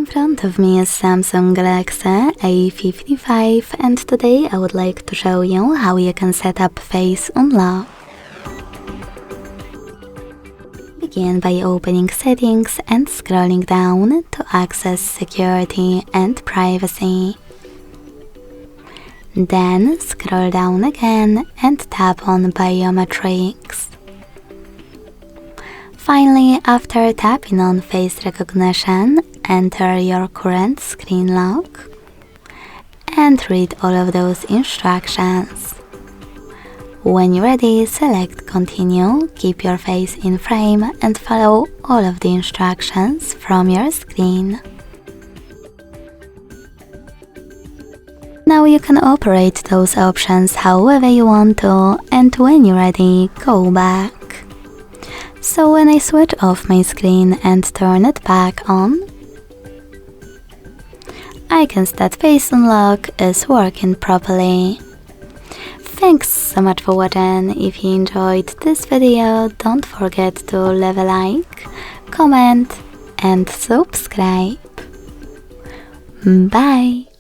In front of me is Samsung Galaxy A55 and today I would like to show you how you can set up Face Unlock. Begin by opening Settings and scrolling down to access Security and Privacy. Then scroll down again and tap on Biometrics. Finally, after tapping on face recognition, enter your current screen lock and read all of those instructions. When you're ready, select Continue, keep your face in frame and follow all of the instructions from your screen. Now you can operate those options however you want to, and when you're ready, go back. So when I switch off my screen and turn it back on, I can see that Face Unlock is working properly. Thanks so much for watching. If you enjoyed this video, don't forget to leave a like, comment and subscribe. Bye!